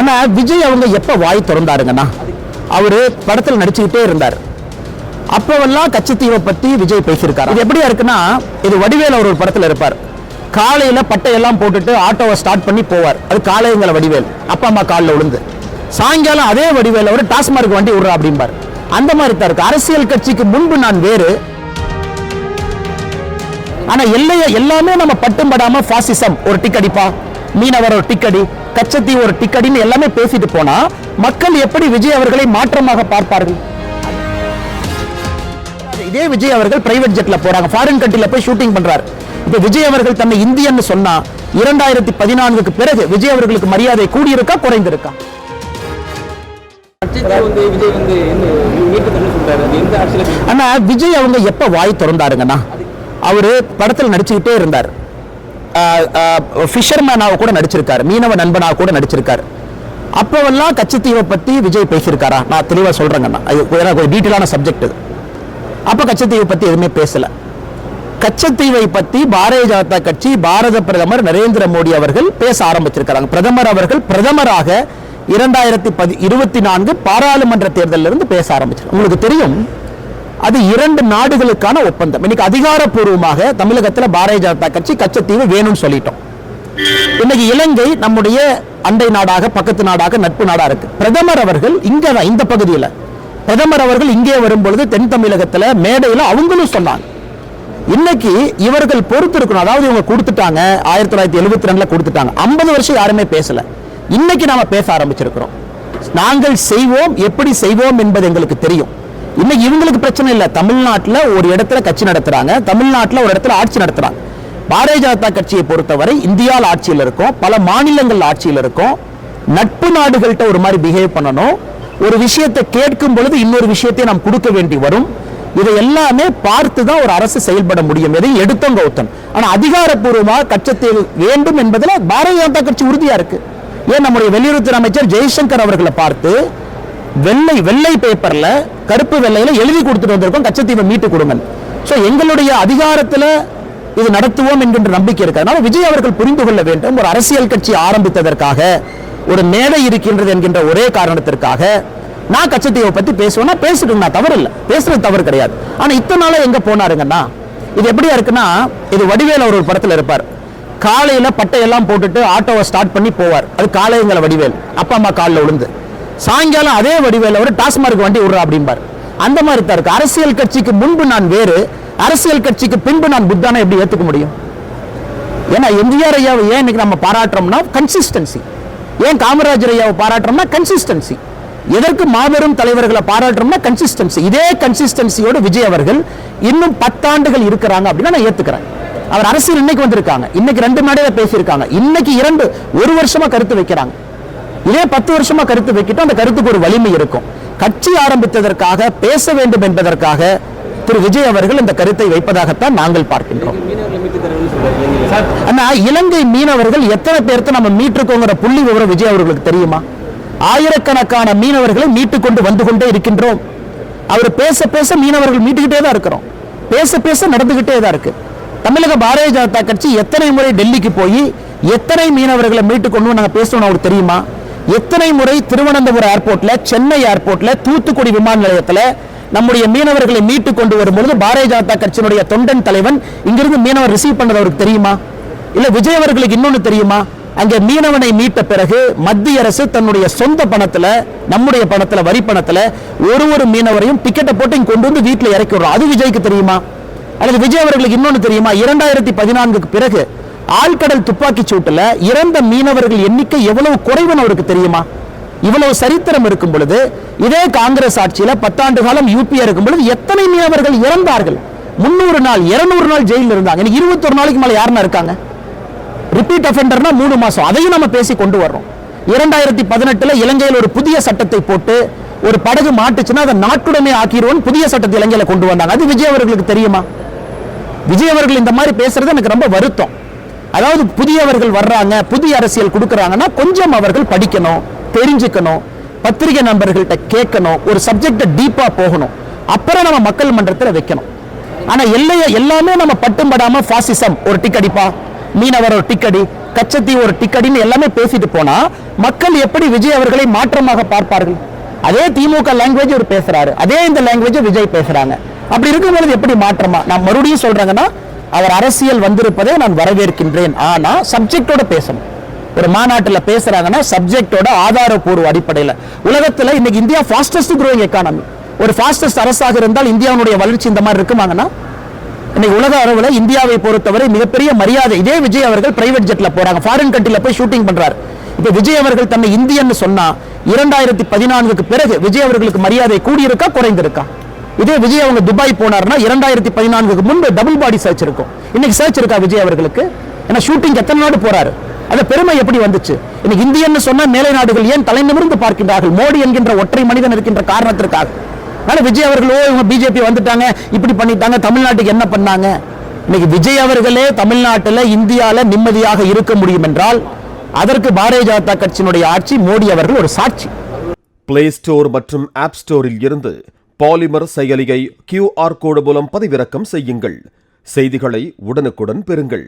ஆனா விஜய் அவங்க எப்ப வாய் திறந்தாருங்கன்னா, அவரு படத்தில் நடிச்சுக்கிட்டே இருந்தார். அப்பவெல்லாம் கச்சத்தீவை பத்தி விஜய் பேசியிருக்காரு. இது எப்படியா இருக்குன்னா, இது வடிவேல் அவர் ஒரு படத்துல இருப்பார். காலையில பட்டையெல்லாம் போட்டுட்டு ஆட்டோவை ஸ்டார்ட் பண்ணி போவார். அது காலையங்கள வடிவேல் அப்பா அம்மா காலில் விழுந்து. சாயங்காலம் அதே வடிவேல் அவர் டாஸ்மார்க் வண்டி விடுறா அப்படிம்பார். அந்த மாதிரி தான் இருக்கு. அரசியல் கட்சிக்கு முன்பு நான் வேறு, ஆனா எல்லாமே நம்ம பட்டும் படாம பாசிசம் ஒரு டிக்கடிப்பா, மீனவர் ஒரு டிக்கடி, கச்சத்தீவு ஒரு டிக்கடின்னு எல்லாமே பேசிட்டு போனா மக்கள் எப்படி விஜய் அவர்களை மாற்றமாக பார்ப்பார்கள்? இதே விஜய் அவர்கள் பிரைவேட் ஜெட்ல போறாங்க, ஃபாரின் கண்ட்ரில போய் ஷூட்டிங் பண்றாரு. இப்ப விஜய் அவர்கள் தன்னை இந்தியன்னு சொன்னா 2014க்கு பிறகு விஜய் அவர்களுக்கு மரியாதை கூடியிருக்கா குறைந்திருக்கா? ஆனா விஜய் அவங்க எப்ப வாய் திறந்தாருங்கன்னா, அவரு படத்தில் நடிச்சுக்கிட்டே இருந்தார். ஃபிஷர்மேனாக கூட நடிச்சிருக்காரு, மீனவ நண்பனாக கூட நடிச்சிருக்காரு. அப்பவெல்லாம் கச்சத்தீவை பத்தி விஜய் பேசியிருக்காரா? நான் தெளிவா சொல்றேங்கண்ணா, அது டீட்டெயிலான சப்ஜெக்ட். அப்ப கச்சத்தீவை பத்தி எதுவுமே பேசல. கச்சத்தீவை பத்தி பாரதிய ஜனதா கட்சி, பாரத பிரதமர் நரேந்திர மோடி அவர்கள் பேச ஆரம்பிச்சிருக்காங்க. பிரதமர் அவர்கள் பிரதமராக 2024 பாராளுமன்ற தேர்தலில் இருந்து பேச ஆரம்பிச்சிருக்காங்க. உங்களுக்கு தெரியும், அது 2 நாடுகளுக்கான ஒப்பந்தம். இன்னைக்கு அதிகாரப்பூர்வமாக தமிழகத்தில் பாரதிய ஜனதா கட்சி கச்சத்தீவு வேணும்னு சொல்லிட்டோம். இன்னைக்கு இலங்கை நம்முடைய அண்டை நாடாக, பக்கத்து நாடாக, நட்பு நாடா இருக்கு. பிரதமர் அவர்கள் இங்கதான், இந்த பகுதியில் பிரதமர் அவர்கள் இங்கே வரும்பொழுது தென் தமிழகத்தில் மேடையில் அவங்களும் சொன்னாங்க, இன்னைக்கு இவர்கள் பொறுத்து இருக்கணும். அதாவது இவங்க கொடுத்துட்டாங்க, 1972 கொடுத்துட்டாங்க, 50 வருஷம் யாருமே பேசல. இன்னைக்கு நாம பேச ஆரம்பிச்சிருக்கிறோம். நாங்கள் செய்வோம், எப்படி செய்வோம் என்பது எங்களுக்கு தெரியும். இன்னைக்கு இவங்களுக்கு பிரச்சனை இல்லை. தமிழ்நாட்டில் ஒரு இடத்துல கட்சி நடத்துறாங்க, தமிழ்நாட்டில் ஒரு இடத்துல ஆட்சி நடத்துறாங்க. பாரதிய ஜனதா கட்சியை பொறுத்தவரை இந்தியாவில் ஆட்சியில் இருக்கும், பல மாநிலங்கள் ஆட்சியில் இருக்கும். நட்பு நாடுகள்கிட்ட ஒரு மாதிரி பிஹேவ் பண்ணணும். ஒரு விஷயத்தை கேட்கும் பொழுது இன்னொரு விஷயத்தை நாம் கொடுக்க வேண்டி வரும். இதை எல்லாமே பார்த்து தான் ஒரு அரசு செயல்பட முடியும். எதையும் எடுத்தோம் கௌத்தம். ஆனா அதிகாரப்பூர்வமாக கச்சத்தீவு வேண்டும் என்பதில் பாரதிய ஜனதா கட்சி உறுதியா இருக்கு. ஏன் நம்முடைய வெளியுறவுத்துறை அமைச்சர் ஜெய்சங்கர் அவர்களை பார்த்து வெள்ளை பேப்பர்ல, கருப்பு வெள்ளையில எழுதி கொடுத்துட்டு வந்திருக்கோம், கச்சத்தீவை மீட்டு கொடுங்க. சோ எங்களுடைய அதிகாரத்தில் இது நடத்துவோம் என்கின்ற நம்பிக்கை இருக்கு. அதனால விஜய் அவர்கள் புரிந்து கொள்ள வேண்டும், ஒரு அரசியல் கட்சி ஆரம்பித்ததற்காக, ஒரு மேடை இருக்கின்றது என்கின்ற ஒரே காரணத்திற்காக நான் கச்சத்தீவை பத்தி பேசுவேன்னா பேசிட்டு தவறு இல்லை, பேசுறது தவறு கிடையாது. ஆனா இத்தனை நாளா எங்க போனாருங்கன்னா, இது எப்படியா இருக்குன்னா, இது வடிவேல் அவர் ஒரு படத்துல இருப்பார். காலையில பட்டையெல்லாம் போட்டுட்டு ஆட்டோவை ஸ்டார்ட் பண்ணி போவார். அது காலையங்கள வடிவேல் அப்பா அம்மா காலில் விழுந்து. சாயங்காலம் அதே வடிவேல் அவர் டாஸ்மார்க் வண்டி விடுறா அப்படிம்பார். அந்த மாதிரி தான் இருக்கு. அரசியல் கட்சிக்கு முன்பு நான் வேறு, அரசியல் கட்சிக்கு பின்பு நான் புத்தான எப்படி ஏத்துக்க முடியும்? ஏன்னா எம்ஜிஆர் ஐயாவை ஏன் இன்னைக்கு நம்ம பாராட்டுறோம்னா கன்சிஸ்டன்சி. ஏன் காமராஜர் ஐயாவை பாராட்டுறோம்னா கன்சிஸ்டன்சி. எதற்கு மாபெரும் தலைவர்களை பாராட்டுறோம்னா கன்சிஸ்டன்சி. இதே கன்சிஸ்டன்சியோட விஜய் அவர்கள் இன்னும் 10 ஆண்டுகள் இருக்கிறாங்க அப்படின்னா நான் ஏத்துக்கிறேன். அவர் அரசியல் இன்னைக்கு வந்திருக்காங்க, இன்னைக்கு 2 மேடையில பேசியிருக்காங்க, இன்னைக்கு 1 வருஷமா கருத்து வைக்கிறாங்க. இதே 10 வருஷமா கருத்து வைக்கிட்டோம், அந்த கருத்துக்கு ஒரு வலிமை இருக்கும். கட்சி ஆரம்பித்ததற்காக, பேச வேண்டும் என்பதற்காக திரு விஜய் அவர்கள் இந்த கருத்தை வைப்பதாகத்தான் நாங்கள் பார்க்கின்றோம். ஆனா இலங்கை மீனவர்கள் எத்தனை பேருக்கு நம்ம மீட்டிருக்கோங்கிற புள்ளி விவரம் விஜய் அவர்களுக்கு தெரியுமா? ஆயிரக்கணக்கான மீனவர்களை மீட்டுக் கொண்டு வந்து கொண்டே இருக்கின்றோம். அவர் பேச பேச மீனவர்கள் மீட்டுக்கிட்டே தான் இருக்கிறோம், பேச பேச நடந்துகிட்டே தான் இருக்கு. தமிழக பாரதிய ஜனதா கட்சி எத்தனை முறை டெல்லிக்கு போய் எத்தனை மீனவர்களை மீட்டுக் கொண்டு நாங்க பேசணும் அவருக்கு தெரியுமா? எத்தனை முறை திருவனந்தபுரம் ஏர்போர்ட்ல, சென்னை ஏர்போர்ட்ல, தூத்துக்குடி விமான நிலையத்தில் நம்முடைய மீனவர்களை மீட்டுக் கொண்டு வரும்பொழுது பாரதிய ஜனதா கட்சியினுடைய தொண்டன் தலைவன் இங்கிருந்து மீனவர் ரிசீவ் பண்ணது அவருக்கு தெரியுமா? இல்ல விஜய் அவர்களுக்கு இன்னொன்னு தெரியுமா? அங்கே மீனவனை மீட்ட பிறகு மத்திய அரசு தன்னுடைய சொந்த பணத்துல, நம்முடைய பணத்துல, வரி பணத்துல ஒரு மீனவரையும் டிக்கெட்டை போட்டு இங்க கொண்டு வந்து வீட்டில் இறக்கி விடுறோம். அது விஜய்க்கு தெரியுமா? அல்லது விஜய் அவர்களுக்கு இன்னொன்னு தெரியுமா? 2014க்கு பிறகு ஆழ்கடல் துப்பாக்கி சூட்டுல இறந்த மீனவர்கள் எண்ணிக்கை எவ்வளவு குறைவுன்னு அவருக்கு தெரியுமா? இவ்வளவு சரித்திரம் இருக்கும் பொழுது, இதே காங்கிரஸ் ஆட்சியில 10 ஆண்டு காலம் யூபியா இருக்கும் பொழுது எத்தனை மீனவர்கள் இறந்தார்கள்? 300 நாள் 200 நாள் ஜெயிலில் இருந்தாங்க. 21 நாளைக்கு மேல யாருன்னா இருக்காங்க? ரிப்பீட் அஃபெண்டர்னா 3 மாசம். அதையும் நம்ம பேசி கொண்டு வர்றோம். 2018 இலங்கையில் ஒரு புதிய சட்டத்தை போட்டு, ஒரு படகு மாட்டுச்சுன்னா அதை நாட்டுடனே ஆக்கிடுவோம் புதிய சட்டத்தை இலங்கையில கொண்டு வந்தாங்க. அது விஜய் அவர்களுக்கு தெரியுமா? விஜய் அவர்கள் இந்த மாதிரி பேசுறது எனக்கு ரொம்ப வருத்தம். அதாவது புதியவர்கள் வர்றாங்க, புதிய அரசியல் கொடுக்கறாங்கன்னா கொஞ்சம் அவர்கள் படிக்கணும், தெரிஞ்சுக்கணும், பத்திரிகை நண்பர்கள்ட்ட கேட்கணும், ஒரு சப்ஜெக்ட் டீப்பா போகணும், அப்புறம் நம்ம மக்கள் மன்றத்தில் வைக்கணும். ஆனா எல்லாமே நம்ம பட்டும் படாம பாசிசம் ஒரு டிக்கடிப்பா, மீனவர் ஒரு டிக்கடி, கச்சத்தீவு ஒரு டிக்கெட்னு எல்லாமே பேசிட்டு போனா மக்கள் எப்படி விஜய் அவர்களை மாற்றமாக பார்ப்பார்கள்? அதே திமுக லாங்குவேஜ் அவர் பேசுறாரு, அதே இந்த லாங்குவேஜ் விஜய் பேசுறாங்க. அப்படி இருக்கும்போது எப்படி மாற்றமா? நான் மறுபடியும் சொல்றேங்கன்னா, அவர் அரசியல் வந்திருப்பதை நான் வரவேற்கின்றேன். ஆனா சப்ஜெக்டோட பேசணும். ஒரு மாநாட்டில் பேசுறாங்கன்னா சப்ஜெக்டோட ஆதாரப்பூர்வ அடிப்படையில். உலகத்தில் இன்னைக்கு இந்தியா ஃபாஸ்டஸ்ட் க்ரோயிங் எக்கானமி. ஒரு ஃபாஸ்டஸ்ட் அரசாக இருந்தால் இந்தியாவுடைய வளர்ச்சி இந்த மாதிரி இருக்குமாங்கன்னா, இன்னைக்கு உலக அளவில் இந்தியாவை பொறுத்தவரை மிகப்பெரிய மரியாதை. இதே விஜய் அவர்கள் பிரைவேட் ஜெட்ல போறாங்க, ஃபாரின் கண்ட்ரில போய் ஷூட்டிங் பண்றாரு. இப்ப விஜய் அவர்கள் தன்னை இந்தியன்னு சொன்னா 2014க்கு பிறகு விஜய் அவர்களுக்கு மரியாதை கூடியிருக்கா குறைந்திருக்கா? இதே விஜய் அவங்க துபாய் போனார்னா 2014க்கு முன்பு டபுள் பாடி சர்ச் இருக்கும். இன்னைக்கு சர்ச் இருக்கா விஜய் அவர்களுக்கு? ஏன்னா ஷூட்டிங் எத்தனை நாடு போறாரு, அந்த பெருமை எப்படி வந்துச்சு? இன்னைக்கு இந்தியன்னு சொன்ன மேலை நாடுகள் ஏன் தலை நிமிர்ந்து பார்க்கின்றார்கள்? மோடி என்கின்ற ஒற்றை மனிதன் இருக்கின்ற காரணத்திற்காக. அதனால விஜய் அவர்களோ இவங்க பிஜேபி வந்துட்டாங்க, இப்படி பண்ணிட்டாங்க, தமிழ்நாட்டுக்கு என்ன பண்ணாங்க? இன்னைக்கு விஜய் அவர்களே தமிழ்நாட்டில் இந்தியாவில் நிம்மதியாக இருக்க முடியும் என்றால் அதற்கு பாரதிய ஜனதா கட்சியினுடைய ஆட்சி, மோடி அவர்கள் ஒரு சாட்சி. பிளே ஸ்டோர் மற்றும் ஆப் ஸ்டோரில் இருந்து பாலிமர் செயலியை QR கோடு மூலம் பதிவிறக்கம் செய்யுங்கள். செய்திகளை உடனுக்குடன் பெறுங்கள்.